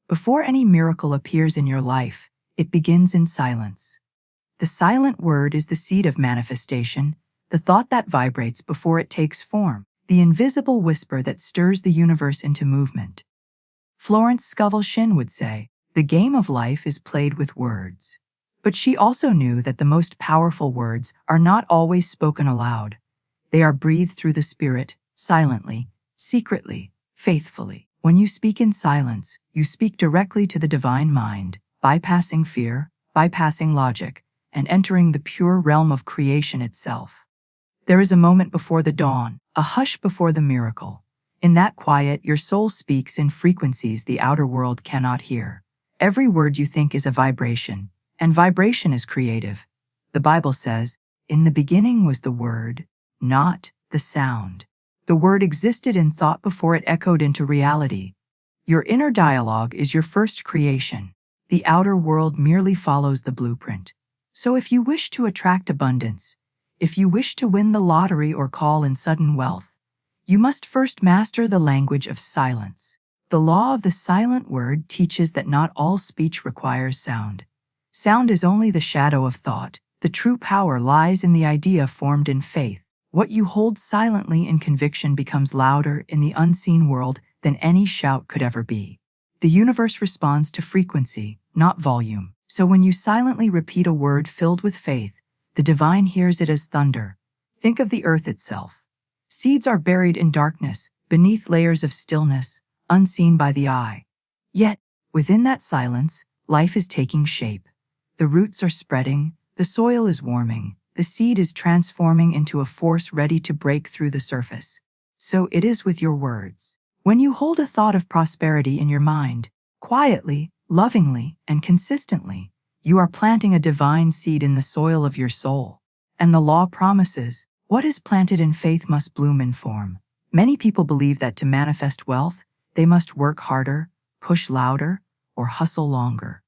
Before any miracle appears in your life, it begins in silence. The silent word is the seed of manifestation, the thought that vibrates before it takes form, the invisible whisper that stirs the universe into movement. Florence Scovel Shinn would say, "The game of life is played with words." But she also knew that the most powerful words are not always spoken aloud. They are breathed through the spirit, silently, secretly, faithfully. When you speak in silence, you speak directly to the divine mind, bypassing fear, bypassing logic, and entering the pure realm of creation itself. There is a moment before the dawn, a hush before the miracle. In that quiet, your soul speaks in frequencies the outer world cannot hear. Every word you think is a vibration, and vibration is creative. The Bible says, "In the beginning was the Word, not the sound." The Word existed in thought before it echoed into reality. Your inner dialogue is your first creation. The outer world merely follows the blueprint. So if you wish to attract abundance, if you wish to win the lottery or call in sudden wealth, you must first master the language of silence. The law of the silent word teaches that not all speech requires sound. Sound is only the shadow of thought. The true power lies in the idea formed in faith. What you hold silently in conviction becomes louder in the unseen world than any shout could ever be. The universe responds to frequency, not volume. So when you silently repeat a word filled with faith, the divine hears it as thunder. Think of the earth itself. Seeds are buried in darkness, beneath layers of stillness, unseen by the eye. Yet, within that silence, life is taking shape. The roots are spreading, the soil is warming, the seed is transforming into a force ready to break through the surface. So it is with your words. When you hold a thought of prosperity in your mind, quietly, lovingly, and consistently, you are planting a divine seed in the soil of your soul. And the law promises, what is planted in faith must bloom in form. Many people believe that to manifest wealth, they must work harder, push louder, or hustle longer.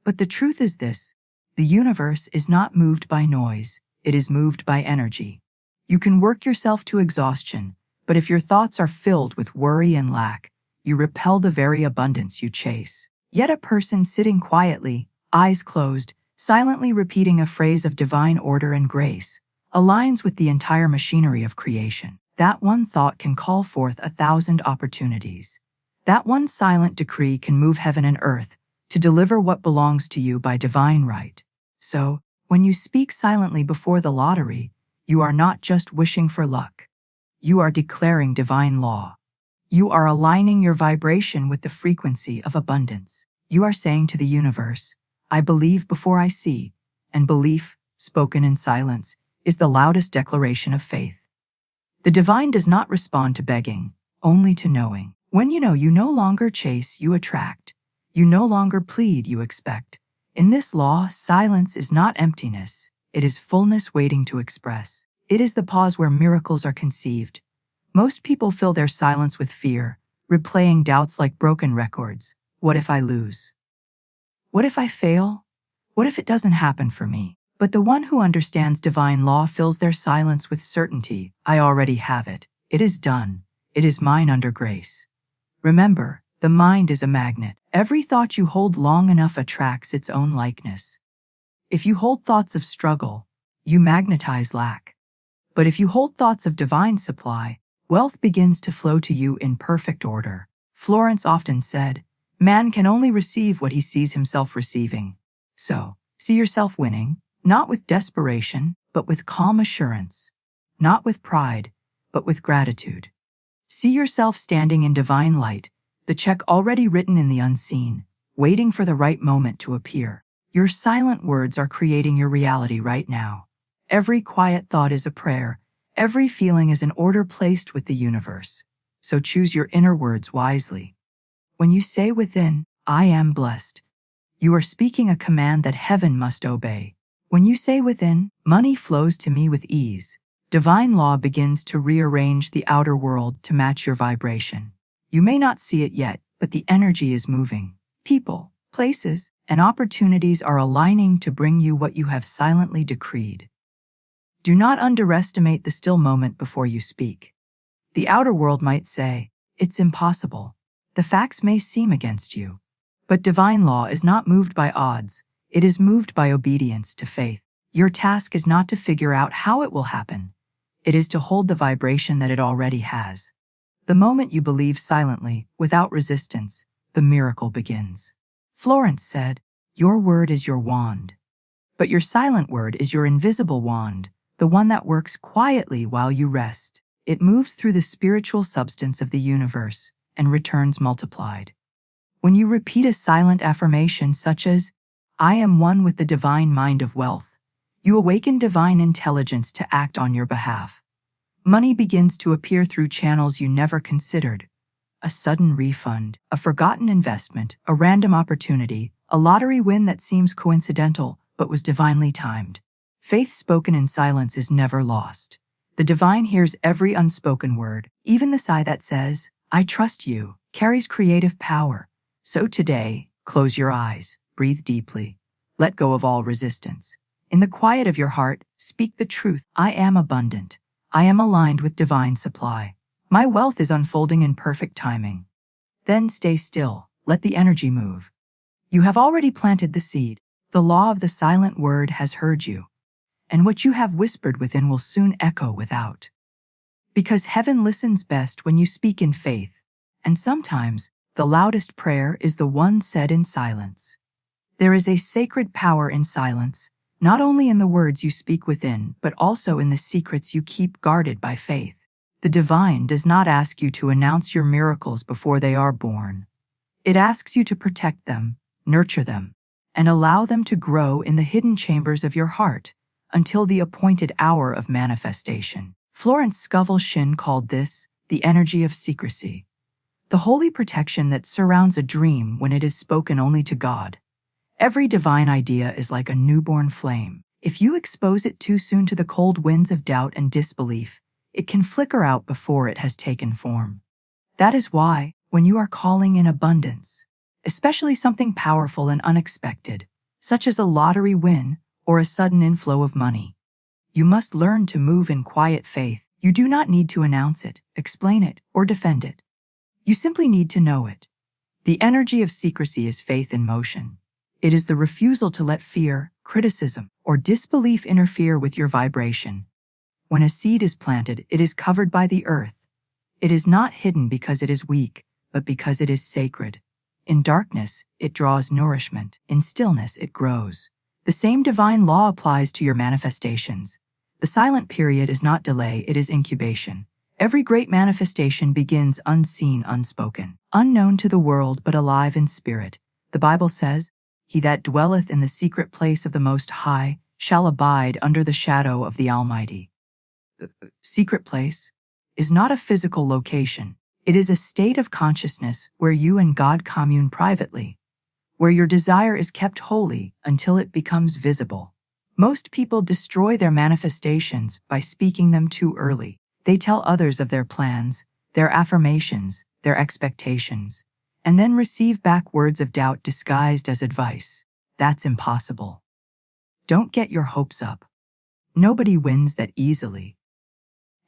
But the truth is this: the universe is not moved by noise, it is moved by energy. You can work yourself to exhaustion, but if your thoughts are filled with worry and lack, you repel the very abundance you chase. Yet a person sitting quietly, eyes closed, silently repeating a phrase of divine order and grace, aligns with the entire machinery of creation. That one thought can call forth 1,000 opportunities. That one silent decree can move heaven and earth to deliver what belongs to you by divine right. So, when you speak silently before the lottery, you are not just wishing for luck. You are declaring divine law. You are aligning your vibration with the frequency of abundance. You are saying to the universe, "I believe before I see," and belief, spoken in silence, is the loudest declaration of faith. The divine does not respond to begging, only to knowing. When you know, you no longer chase, you attract. You no longer plead, you expect. In this law, silence is not emptiness. It is fullness waiting to express. It is the pause where miracles are conceived. Most people fill their silence with fear, replaying doubts like broken records. What if I lose? What if I fail? What if it doesn't happen for me? But the one who understands divine law fills their silence with certainty. I already have it. It is done. It is mine under grace. Remember, the mind is a magnet. Every thought you hold long enough attracts its own likeness. If you hold thoughts of struggle, you magnetize lack. But if you hold thoughts of divine supply, wealth begins to flow to you in perfect order. Florence often said, "Man can only receive what he sees himself receiving." So, see yourself winning, not with desperation, but with calm assurance. Not with pride, but with gratitude. See yourself standing in divine light, the check already written in the unseen, waiting for the right moment to appear. Your silent words are creating your reality right now. Every quiet thought is a prayer. Every feeling is an order placed with the universe. So choose your inner words wisely. When you say within, "I am blessed," you are speaking a command that heaven must obey. When you say within, "Money flows to me with ease," divine law begins to rearrange the outer world to match your vibration. You may not see it yet, but the energy is moving. People, places, and opportunities are aligning to bring you what you have silently decreed. Do not underestimate the still moment before you speak. The outer world might say, "It's impossible." The facts may seem against you. But divine law is not moved by odds, it is moved by obedience to faith. Your task is not to figure out how it will happen. It is to hold the vibration that it already has. The moment you believe silently, without resistance, the miracle begins. Florence said, "Your word is your wand. But your silent word is your invisible wand, the one that works quietly while you rest. It moves through the spiritual substance of the universe and returns multiplied." When you repeat a silent affirmation such as, "I am one with the divine mind of wealth," you awaken divine intelligence to act on your behalf. Money begins to appear through channels you never considered. A sudden refund, a forgotten investment, a random opportunity, a lottery win that seems coincidental but was divinely timed. Faith spoken in silence is never lost. The divine hears every unspoken word. Even the sigh that says, "I trust you," carries creative power. So today, close your eyes, breathe deeply, let go of all resistance. In the quiet of your heart, speak the truth. I am abundant. I am aligned with divine supply. My wealth is unfolding in perfect timing. Then stay still, let the energy move. You have already planted the seed. The law of the silent word has heard you. And what you have whispered within will soon echo without. Because heaven listens best when you speak in faith, and sometimes the loudest prayer is the one said in silence. There is a sacred power in silence, not only in the words you speak within, but also in the secrets you keep guarded by faith. The divine does not ask you to announce your miracles before they are born. It asks you to protect them, nurture them, and allow them to grow in the hidden chambers of your heart until the appointed hour of manifestation. Florence Scovel Shinn called this the energy of secrecy, the holy protection that surrounds a dream when it is spoken only to God. Every divine idea is like a newborn flame. If you expose it too soon to the cold winds of doubt and disbelief, it can flicker out before it has taken form. That is why, when you are calling in abundance, especially something powerful and unexpected, such as a lottery win or a sudden inflow of money, you must learn to move in quiet faith. You do not need to announce it, explain it, or defend it. You simply need to know it. The energy of secrecy is faith in motion. It is the refusal to let fear, criticism, or disbelief interfere with your vibration. When a seed is planted, it is covered by the earth. It is not hidden because it is weak, but because it is sacred. In darkness, it draws nourishment. In stillness, it grows. The same divine law applies to your manifestations. The silent period is not delay, it is incubation. Every great manifestation begins unseen, unspoken, unknown to the world but alive in spirit. The Bible says, "He that dwelleth in the secret place of the Most High shall abide under the shadow of the Almighty." The secret place is not a physical location. It is a state of consciousness where you and God commune privately, where your desire is kept holy until it becomes visible. Most people destroy their manifestations by speaking them too early. They tell others of their plans, their affirmations, their expectations, and then receive back words of doubt disguised as advice. That's impossible. Don't get your hopes up. Nobody wins that easily.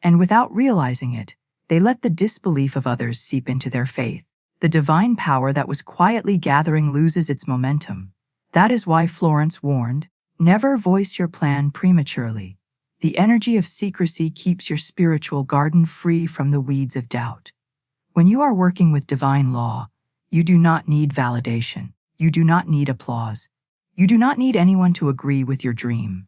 And without realizing it, they let the disbelief of others seep into their faith. The divine power that was quietly gathering loses its momentum. That is why Florence warned, never voice your plan prematurely. The energy of secrecy keeps your spiritual garden free from the weeds of doubt. When you are working with divine law, you do not need validation. You do not need applause. You do not need anyone to agree with your dream.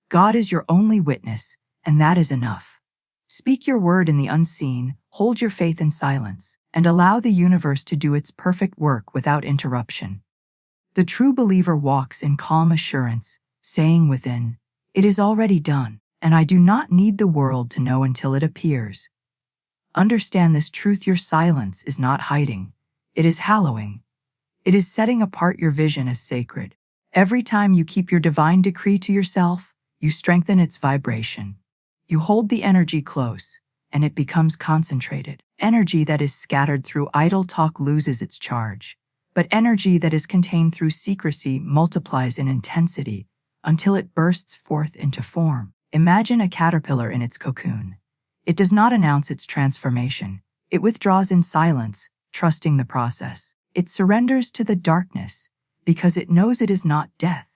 God is your only witness, and that is enough. Speak your word in the unseen, hold your faith in silence, and allow the universe to do its perfect work without interruption. The true believer walks in calm assurance, saying within, "It is already done, and I do not need the world to know until it appears." Understand this truth: your silence is not hiding, it is hallowing. It is setting apart your vision as sacred. Every time you keep your divine decree to yourself, you strengthen its vibration. You hold the energy close, and it becomes concentrated. Energy that is scattered through idle talk loses its charge, but energy that is contained through secrecy multiplies in intensity until it bursts forth into form. Imagine a caterpillar in its cocoon. It does not announce its transformation. It withdraws in silence, trusting the process. It surrenders to the darkness because it knows it is not death.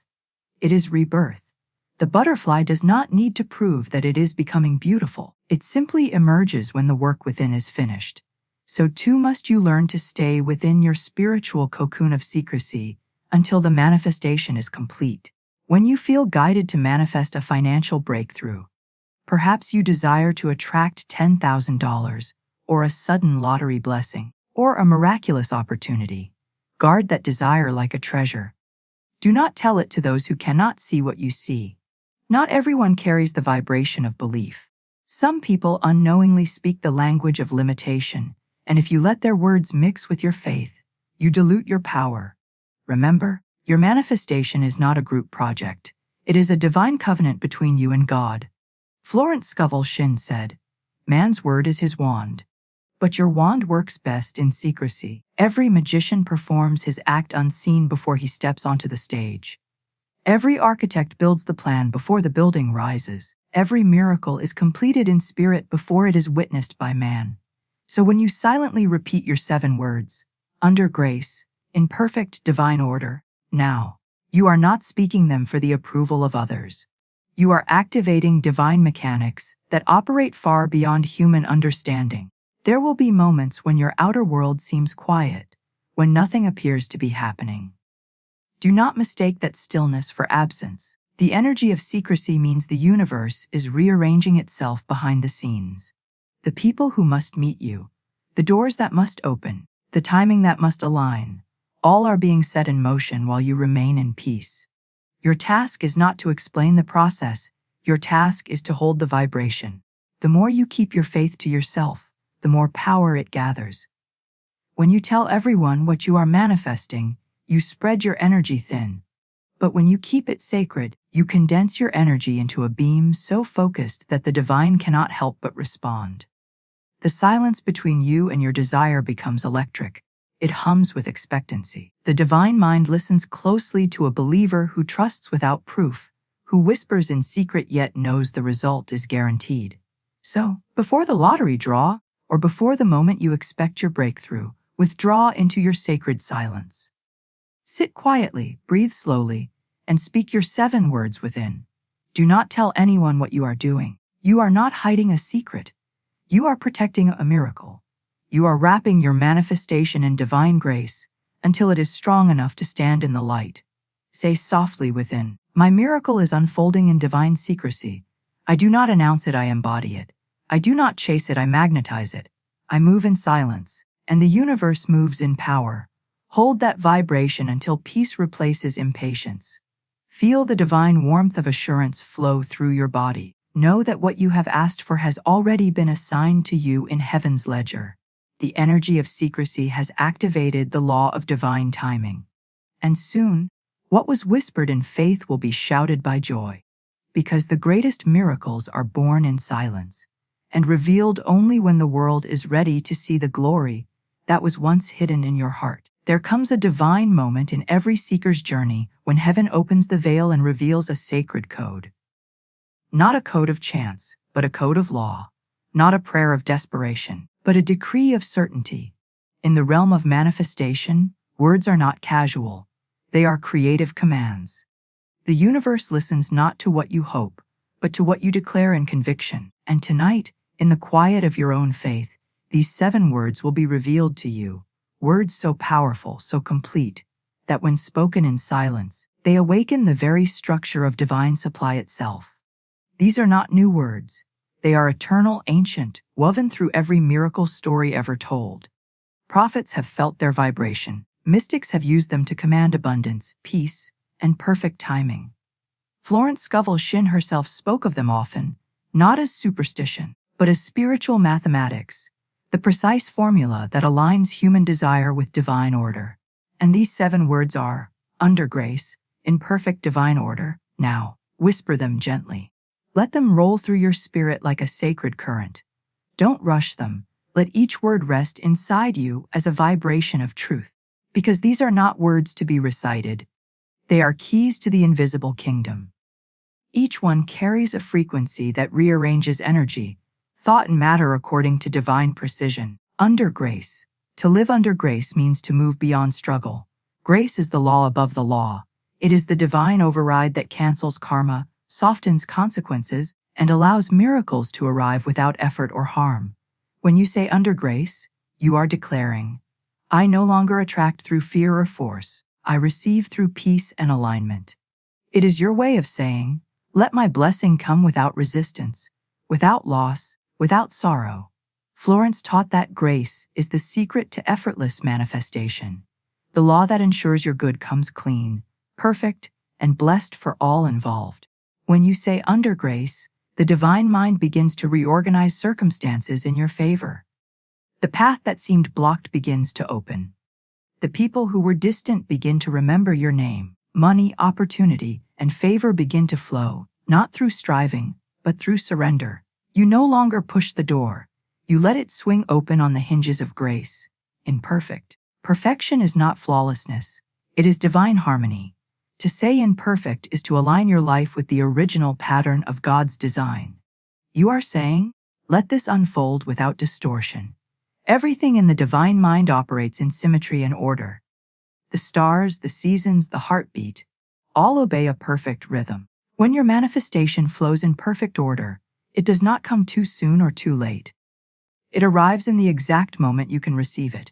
It is rebirth. The butterfly does not need to prove that it is becoming beautiful. It simply emerges when the work within is finished. So too must you learn to stay within your spiritual cocoon of secrecy until the manifestation is complete. When you feel guided to manifest a financial breakthrough, perhaps you desire to attract $10,000 or a sudden lottery blessing or a miraculous opportunity. Guard that desire like a treasure. Do not tell it to those who cannot see what you see. Not everyone carries the vibration of belief. Some people unknowingly speak the language of limitation, and if you let their words mix with your faith, you dilute your power. Remember, your manifestation is not a group project. It is a divine covenant between you and God. Florence Scovel Shinn said, "Man's word is his wand. But your wand works best in secrecy." Every magician performs his act unseen before he steps onto the stage. Every architect builds the plan before the building rises. Every miracle is completed in spirit before it is witnessed by man. So when you silently repeat your 7 words, under grace, in perfect divine order, now, you are not speaking them for the approval of others. You are activating divine mechanics that operate far beyond human understanding. There will be moments when your outer world seems quiet, when nothing appears to be happening. Do not mistake that stillness for absence. The energy of secrecy means the universe is rearranging itself behind the scenes. The people who must meet you, the doors that must open, the timing that must align, all are being set in motion while you remain in peace. Your task is not to explain the process. Your task is to hold the vibration. The more you keep your faith to yourself, the more power it gathers. When you tell everyone what you are manifesting, you spread your energy thin. But when you keep it sacred, you condense your energy into a beam so focused that the divine cannot help but respond. The silence between you and your desire becomes electric. It hums with expectancy. The divine mind listens closely to a believer who trusts without proof, who whispers in secret yet knows the result is guaranteed. So, before the lottery draw, or before the moment you expect your breakthrough, withdraw into your sacred silence. Sit quietly, breathe slowly, and speak your 7 words within. Do not tell anyone what you are doing. You are not hiding a secret. You are protecting a miracle. You are wrapping your manifestation in divine grace until it is strong enough to stand in the light. Say softly within, "My miracle is unfolding in divine secrecy. I do not announce it, I embody it. I do not chase it, I magnetize it. I move in silence, and the universe moves in power." Hold that vibration until peace replaces impatience. Feel the divine warmth of assurance flow through your body. Know that what you have asked for has already been assigned to you in heaven's ledger. The energy of secrecy has activated the law of divine timing. And soon, what was whispered in faith will be shouted by joy. Because the greatest miracles are born in silence and revealed only when the world is ready to see the glory that was once hidden in your heart. There comes a divine moment in every seeker's journey when heaven opens the veil and reveals a sacred code. Not a code of chance, but a code of law. Not a prayer of desperation, but a decree of certainty. In the realm of manifestation, words are not casual. They are creative commands. The universe listens not to what you hope, but to what you declare in conviction. And tonight, in the quiet of your own faith, these 7 words will be revealed to you. Words so powerful, so complete, that when spoken in silence, they awaken the very structure of divine supply itself. These are not new words. They are eternal, ancient, woven through every miracle story ever told. Prophets have felt their vibration. Mystics have used them to command abundance, peace, and perfect timing. Florence Scovel Shinn herself spoke of them often, not as superstition, but as spiritual mathematics, the precise formula that aligns human desire with divine order. And these 7 words are, under grace, in perfect divine order, now. Whisper them gently. Let them roll through your spirit like a sacred current. Don't rush them. Let each word rest inside you as a vibration of truth. Because these are not words to be recited. They are keys to the invisible kingdom. Each one carries a frequency that rearranges energy, thought and matter according to divine precision. Under grace. To live under grace means to move beyond struggle. Grace is the law above the law. It is the divine override that cancels karma, softens consequences, and allows miracles to arrive without effort or harm. When you say under grace, you are declaring, I no longer attract through fear or force. I receive through peace and alignment. It is your way of saying, let my blessing come without resistance, without loss, without sorrow. Florence taught that grace is the secret to effortless manifestation, the law that ensures your good comes clean, perfect, and blessed for all involved. When you say under grace, the divine mind begins to reorganize circumstances in your favor. The path that seemed blocked begins to open. The people who were distant begin to remember your name. Money, opportunity, and favor begin to flow, not through striving, but through surrender. You no longer push the door. You let it swing open on the hinges of grace. Imperfect. Perfection is not flawlessness. It is divine harmony. To say imperfect is to align your life with the original pattern of God's design. You are saying, let this unfold without distortion. Everything in the divine mind operates in symmetry and order. The stars, the seasons, the heartbeat, all obey a perfect rhythm. When your manifestation flows in perfect order, it does not come too soon or too late. It arrives in the exact moment you can receive it.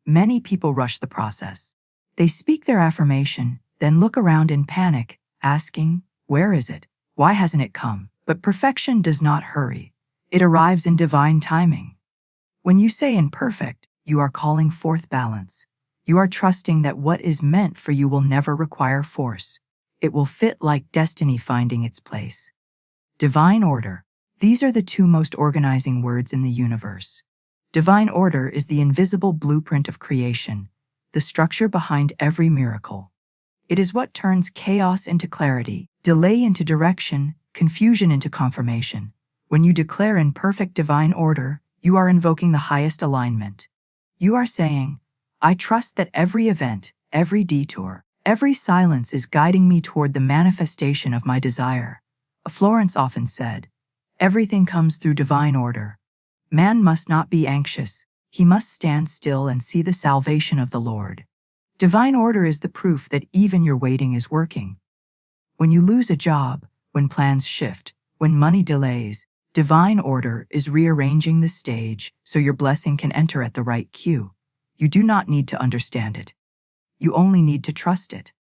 Many people rush the process. They speak their affirmation, then look around in panic, asking, where is it? Why hasn't it come? But perfection does not hurry. It arrives in divine timing. When you say imperfect, you are calling forth balance. You are trusting that what is meant for you will never require force. It will fit like destiny finding its place. Divine order. These are the two most organizing words in the universe. Divine order is the invisible blueprint of creation, the structure behind every miracle. It is what turns chaos into clarity, delay into direction, confusion into confirmation. When you declare in perfect divine order, you are invoking the highest alignment. You are saying, I trust that every event, every detour, every silence is guiding me toward the manifestation of my desire. Florence often said, everything comes through divine order. Man must not be anxious. He must stand still and see the salvation of the Lord. Divine order is the proof that even your waiting is working. When you lose a job, when plans shift, when money delays, divine order is rearranging the stage so your blessing can enter at the right cue. You do not need to understand it. You only need to trust it.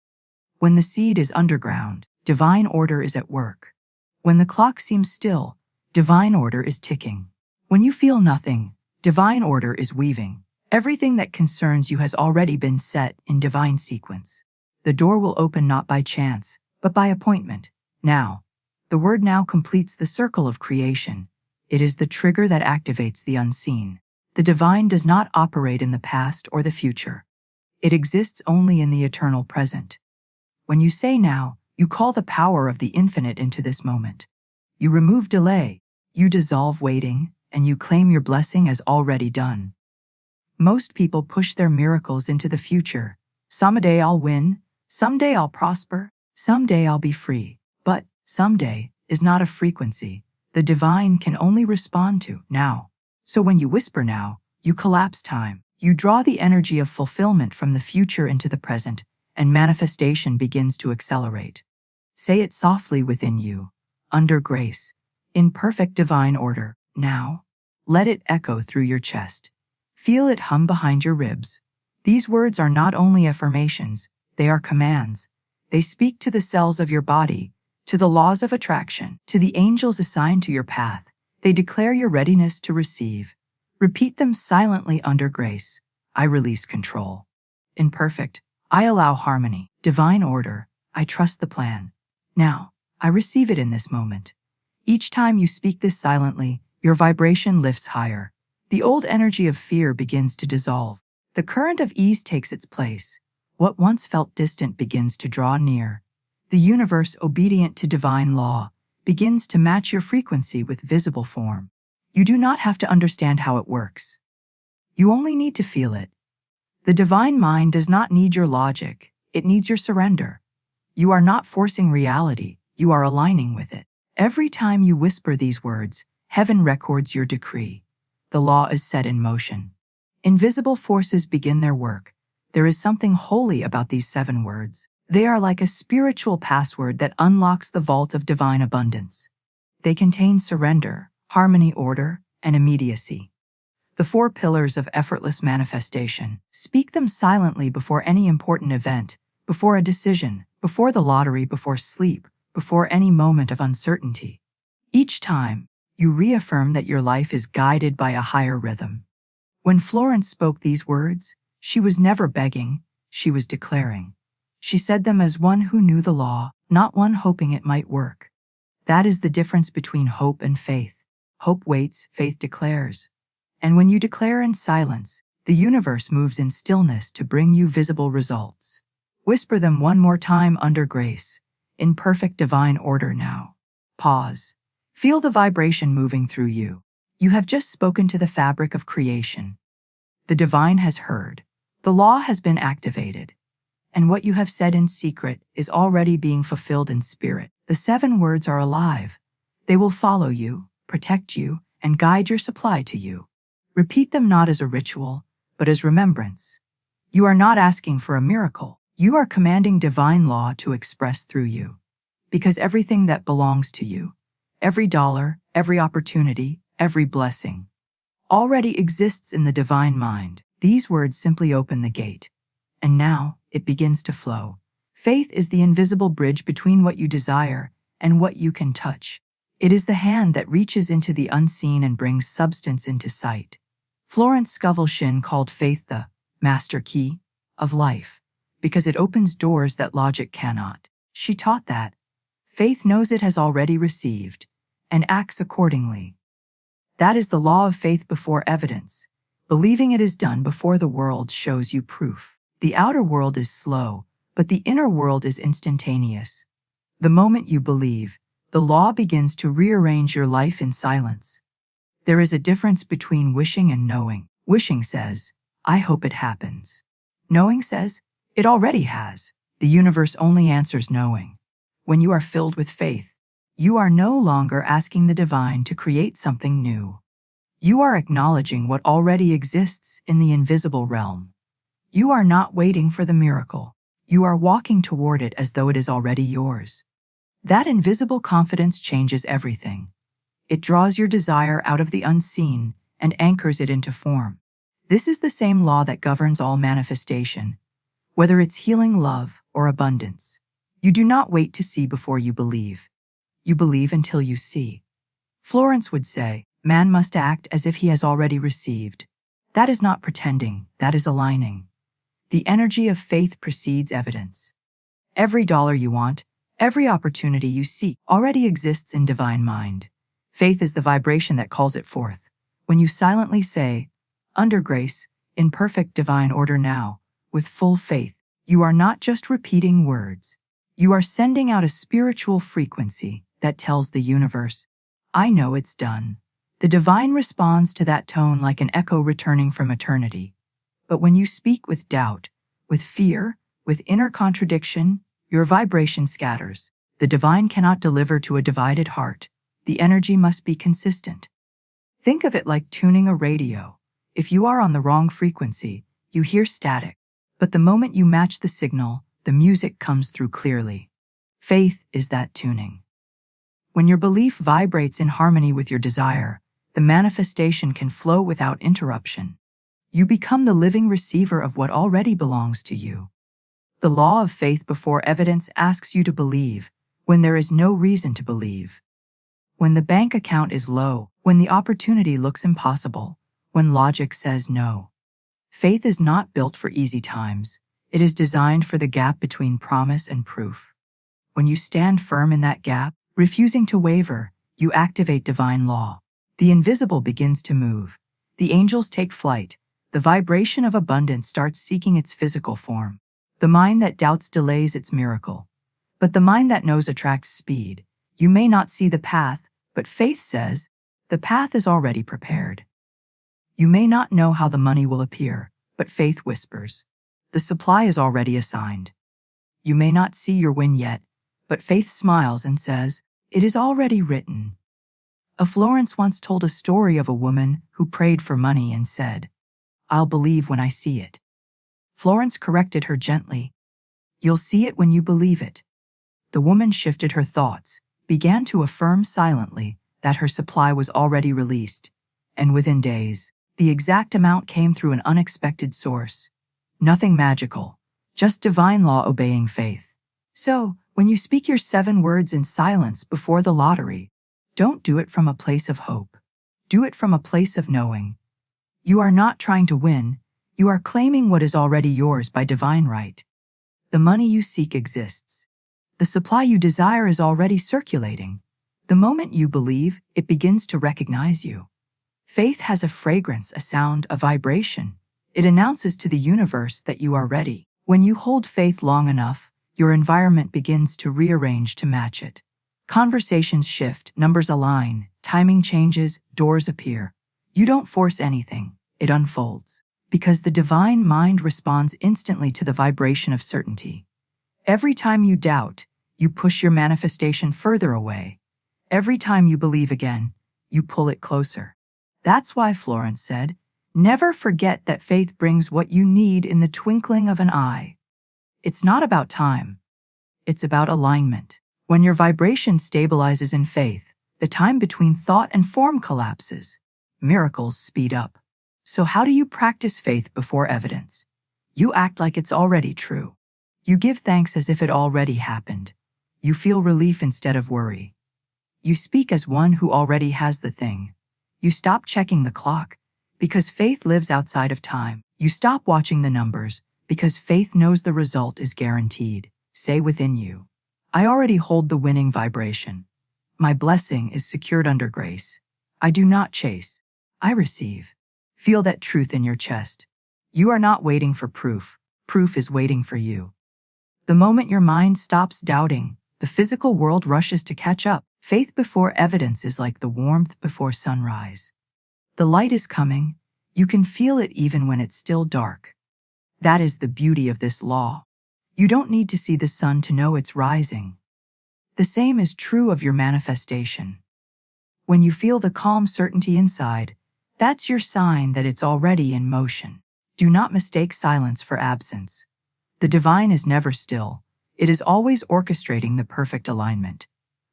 When the seed is underground, divine order is at work. When the clock seems still, divine order is ticking. When you feel nothing, divine order is weaving. Everything that concerns you has already been set in divine sequence. The door will open not by chance, but by appointment. Now. The word now completes the circle of creation. It is the trigger that activates the unseen. The divine does not operate in the past or the future. It exists only in the eternal present. When you say now, you call the power of the infinite into this moment. You remove delay, you dissolve waiting, and you claim your blessing as already done. Most people push their miracles into the future. Someday I'll win, someday I'll prosper, someday I'll be free. But someday is not a frequency. The divine can only respond to now. So when you whisper now, you collapse time. You draw the energy of fulfillment from the future into the present, and manifestation begins to accelerate. Say it softly within you, under grace, in perfect divine order, now. Let it echo through your chest. Feel it hum behind your ribs. These words are not only affirmations, they are commands. They speak to the cells of your body, to the laws of attraction, to the angels assigned to your path. They declare your readiness to receive. Repeat them silently under grace. I release control. Imperfect. I allow harmony. Divine order. I trust the plan. Now, I receive it in this moment. Each time you speak this silently, your vibration lifts higher. The old energy of fear begins to dissolve. The current of ease takes its place. What once felt distant begins to draw near. The universe, obedient to divine law, begins to match your frequency with visible form. You do not have to understand how it works. You only need to feel it. The divine mind does not need your logic, it needs your surrender. You are not forcing reality, you are aligning with it. Every time you whisper these words, heaven records your decree. The law is set in motion. Invisible forces begin their work. There is something holy about these 7 words. They are like a spiritual password that unlocks the vault of divine abundance. They contain surrender, harmony, order, and immediacy. The 4 pillars of effortless manifestation. Speak them silently before any important event, before a decision, before the lottery, before sleep, before any moment of uncertainty. Each time, you reaffirm that your life is guided by a higher rhythm. When Florence spoke these words, she was never begging, she was declaring. She said them as one who knew the law, not one hoping it might work. That is the difference between hope and faith. Hope waits, faith declares. And when you declare in silence, the universe moves in stillness to bring you visible results. Whisper them one more time under grace, in perfect divine order now. Pause. Feel the vibration moving through you. You have just spoken to the fabric of creation. The divine has heard. The law has been activated. And what you have said in secret is already being fulfilled in spirit. The 7 words are alive. They will follow you, protect you, and guide your supply to you. Repeat them not as a ritual, but as remembrance. You are not asking for a miracle. You are commanding divine law to express through you. Because everything that belongs to you, every dollar, every opportunity, every blessing, already exists in the divine mind. These words simply open the gate. And now, it begins to flow. Faith is the invisible bridge between what you desire and what you can touch. It is the hand that reaches into the unseen and brings substance into sight. Florence Scovel Shinn called faith the master key of life, because it opens doors that logic cannot. She taught that faith knows it has already received and acts accordingly. That is the law of faith before evidence. Believing it is done before the world shows you proof. The outer world is slow, but the inner world is instantaneous. The moment you believe, the law begins to rearrange your life in silence. There is a difference between wishing and knowing. Wishing says, I hope it happens. Knowing says, it already has. The universe only answers knowing. When you are filled with faith, you are no longer asking the divine to create something new. You are acknowledging what already exists in the invisible realm. You are not waiting for the miracle. You are walking toward it as though it is already yours. That invisible confidence changes everything. It draws your desire out of the unseen and anchors it into form. This is the same law that governs all manifestation, whether it's healing, love, or abundance. You do not wait to see before you believe. You believe until you see. Florence would say, man must act as if he has already received. That is not pretending, that is aligning. The energy of faith precedes evidence. Every dollar you want, every opportunity you seek already exists in divine mind. Faith is the vibration that calls it forth. When you silently say, under grace, in perfect divine order now, with full faith, you are not just repeating words. You are sending out a spiritual frequency that tells the universe, I know it's done. The divine responds to that tone like an echo returning from eternity. But when you speak with doubt, with fear, with inner contradiction, your vibration scatters. The divine cannot deliver to a divided heart. The energy must be consistent. Think of it like tuning a radio. If you are on the wrong frequency, you hear static. But the moment you match the signal, the music comes through clearly. Faith is that tuning. When your belief vibrates in harmony with your desire, the manifestation can flow without interruption. You become the living receiver of what already belongs to you. The law of faith before evidence asks you to believe when there is no reason to believe. When the bank account is low, when the opportunity looks impossible, when logic says no. Faith is not built for easy times. It is designed for the gap between promise and proof. When you stand firm in that gap, refusing to waver, you activate divine law. The invisible begins to move. The angels take flight. The vibration of abundance starts seeking its physical form. The mind that doubts delays its miracle. But the mind that knows attracts speed. You may not see the path, but faith says, the path is already prepared. You may not know how the money will appear, but faith whispers, the supply is already assigned. You may not see your win yet, but faith smiles and says, it is already written. A Florence once told a story of a woman who prayed for money and said, I'll believe when I see it. Florence corrected her gently. You'll see it when you believe it. The woman shifted her thoughts, began to affirm silently that her supply was already released, and within days, the exact amount came through an unexpected source. Nothing magical, just divine law obeying faith. So, when you speak your 7 words in silence before the lottery, don't do it from a place of hope. Do it from a place of knowing. You are not trying to win, you are claiming what is already yours by divine right. The money you seek exists. The supply you desire is already circulating. The moment you believe, it begins to recognize you. Faith has a fragrance, a sound, a vibration. It announces to the universe that you are ready. When you hold faith long enough, your environment begins to rearrange to match it. Conversations shift, numbers align, timing changes, doors appear. You don't force anything, it unfolds. Because the divine mind responds instantly to the vibration of certainty. Every time you doubt, you push your manifestation further away. Every time you believe again, you pull it closer. That's why Florence said, never forget that faith brings what you need in the twinkling of an eye. It's not about time. It's about alignment. When your vibration stabilizes in faith, the time between thought and form collapses. Miracles speed up. So how do you practice faith before evidence? You act like it's already true. You give thanks as if it already happened. You feel relief instead of worry. You speak as one who already has the thing. You stop checking the clock, because faith lives outside of time. You stop watching the numbers, because faith knows the result is guaranteed. Say within you, I already hold the winning vibration. My blessing is secured under grace. I do not chase. I receive. Feel that truth in your chest. You are not waiting for proof. Proof is waiting for you. The moment your mind stops doubting, the physical world rushes to catch up. Faith before evidence is like the warmth before sunrise. The light is coming. You can feel it even when it's still dark. That is the beauty of this law. You don't need to see the sun to know it's rising. The same is true of your manifestation. When you feel the calm certainty inside, that's your sign that it's already in motion. Do not mistake silence for absence. The divine is never still. It is always orchestrating the perfect alignment.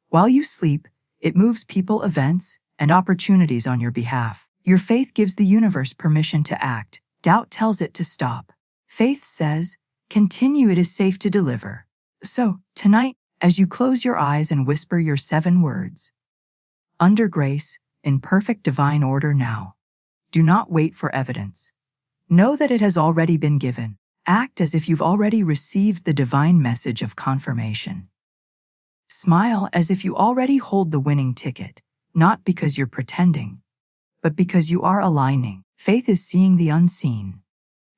While you sleep, it moves people, events, and opportunities on your behalf. Your faith gives the universe permission to act. Doubt tells it to stop. Faith says, continue, it is safe to deliver. So, tonight, as you close your eyes and whisper your 7 words, under grace, in perfect divine order now. Do not wait for evidence. Know that it has already been given. Act as if you've already received the divine message of confirmation. Smile as if you already hold the winning ticket, not because you're pretending, but because you are aligning. Faith is seeing the unseen.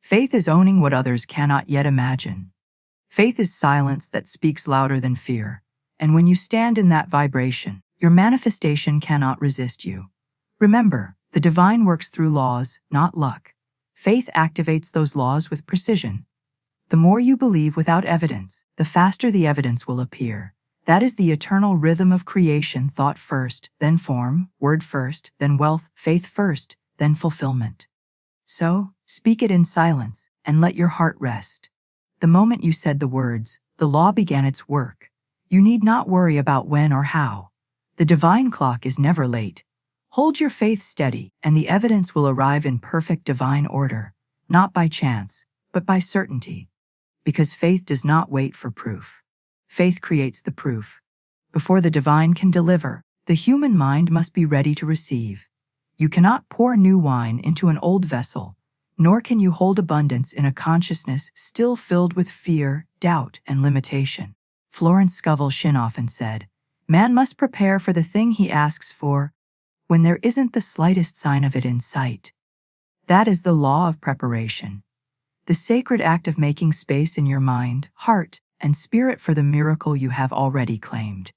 Faith is owning what others cannot yet imagine. Faith is silence that speaks louder than fear, and when you stand in that vibration, your manifestation cannot resist you. Remember, the divine works through laws, not luck. Faith activates those laws with precision. The more you believe without evidence, the faster the evidence will appear. That is the eternal rhythm of creation: thought first, then form, word first, then wealth, faith first, then fulfillment. So, speak it in silence, and let your heart rest. The moment you said the words, the law began its work. You need not worry about when or how. The divine clock is never late. Hold your faith steady, and the evidence will arrive in perfect divine order, not by chance, but by certainty. Because faith does not wait for proof. Faith creates the proof. Before the divine can deliver, the human mind must be ready to receive. You cannot pour new wine into an old vessel, nor can you hold abundance in a consciousness still filled with fear, doubt, and limitation. Florence Scovel Shinn often said, man must prepare for the thing he asks for when there isn't the slightest sign of it in sight. That is the law of preparation. The sacred act of making space in your mind, heart, and spirit for the miracle you have already claimed.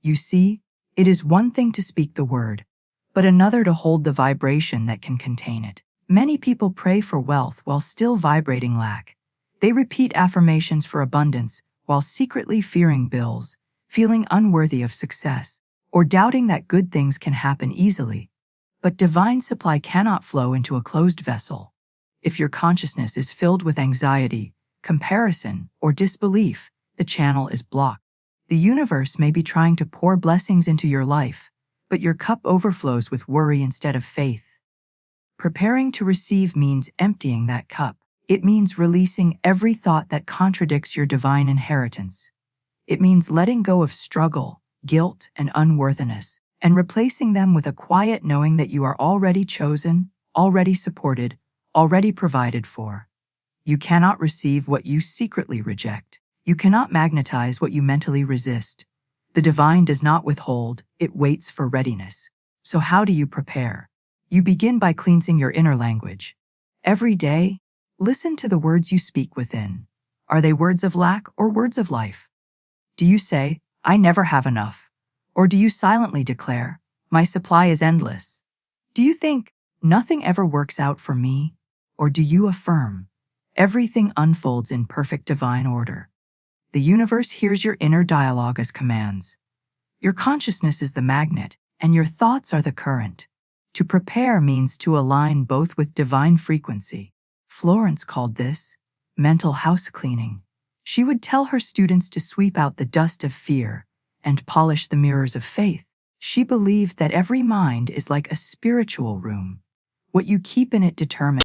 You see, it is one thing to speak the word, but another to hold the vibration that can contain it. Many people pray for wealth while still vibrating lack. They repeat affirmations for abundance while secretly fearing bills, feeling unworthy of success, or doubting that good things can happen easily. But divine supply cannot flow into a closed vessel. If your consciousness is filled with anxiety, comparison, or disbelief, the channel is blocked. The universe may be trying to pour blessings into your life, but your cup overflows with worry instead of faith. Preparing to receive means emptying that cup. It means releasing every thought that contradicts your divine inheritance. It means letting go of struggle, guilt, and unworthiness, and replacing them with a quiet knowing that you are already chosen, already supported, already provided for. You cannot receive what you secretly reject. You cannot magnetize what you mentally resist. The divine does not withhold, it waits for readiness. So how do you prepare? You begin by cleansing your inner language. Every day, listen to the words you speak within. Are they words of lack or words of life? Do you say, "I never have enough"? Or do you silently declare, "My supply is endless"? Do you think, "Nothing ever works out for me"? Or do you affirm, "Everything unfolds in perfect divine order"? The universe hears your inner dialogue as commands. Your consciousness is the magnet, and your thoughts are the current. To prepare means to align both with divine frequency. Florence called this mental house cleaning. She would tell her students to sweep out the dust of fear and polish the mirrors of faith. She believed that every mind is like a spiritual room. What you keep in it determines